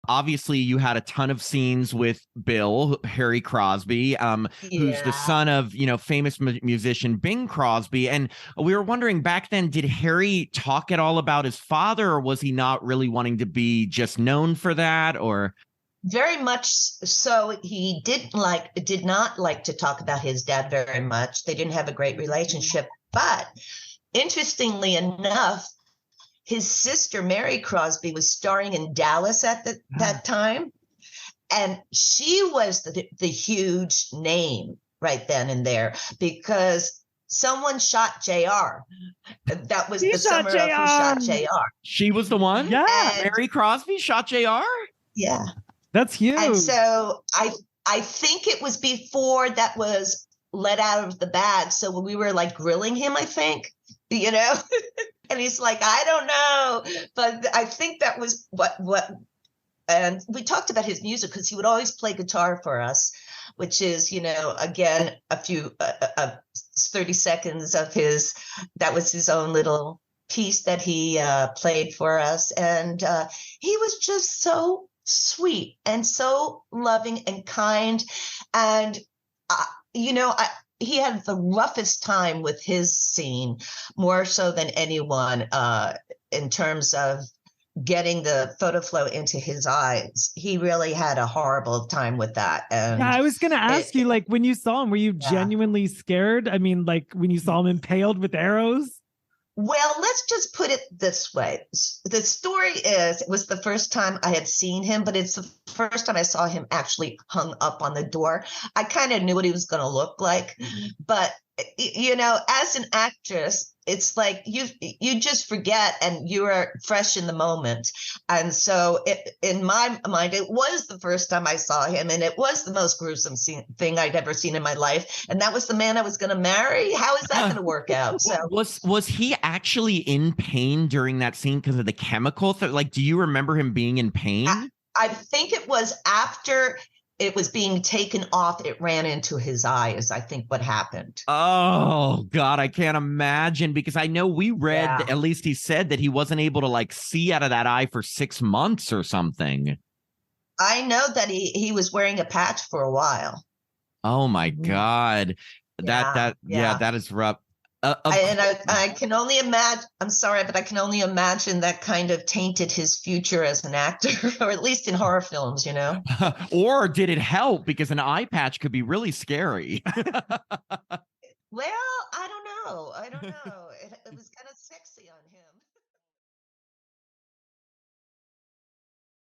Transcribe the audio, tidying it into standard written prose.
obviously you had a ton of scenes with Bill, Harry Crosby, who's the Yeah. son of, famous musician Bing Crosby. And we were wondering back then, did Harry talk at all about his father, or was he not really wanting to be just known for that? Or Very much so. He did not like to talk about his dad very much. They didn't have a great relationship. But interestingly enough, his sister Mary Crosby was starring in Dallas at that time, and she was the huge name right then and there because someone shot JR. That was He the shot summer of Who Shot JR. JR. she was the one? Yeah, And Mary Crosby shot JR? yeah. that's And huge. so I think it was before that was let out of the bag. So we were like grilling him, I think, you know, and he's like, I don't know, but I think that was what. And we talked about his music because he would always play guitar for us, which is, again, a few 30 seconds of that was his own little piece that he played for us. And he was just so sweet and so loving and kind. And, he had the roughest time with his scene, more so than anyone, in terms of getting the photo flow into his eyes. He really had a horrible time with that. And yeah, I was gonna ask you, like, when you saw him, were you genuinely scared? I mean, like when you saw him impaled with arrows? Well, let's just put it this way. The story is, it was the first time I had seen him, but it's the first time I saw him actually hung up on the door. I kind of knew what he was going to look like, but as an actress, it's like you just forget and you are fresh in the moment. And so in my mind, it was the first time I saw him, and it was the most gruesome thing I'd ever seen in my life. And that was the man I was going to marry. How is that going to work out? So was he actually in pain during that scene because of the chemical? Like, do you remember him being in pain? I think it was after it was being taken off, it ran into his eye, is I think what happened. Oh God, I can't imagine, because I know we read, Yeah. at least he said that he wasn't able to like see out of that eye for 6 months or something. I know that he was wearing a patch for a while. Oh my God. Yeah. That is rough. I can only imagine, I'm sorry, but I can only imagine that kind of tainted his future as an actor, or at least in horror films, Or did it help, because an eye patch could be really scary? Well, I don't know. It was kind of sexy on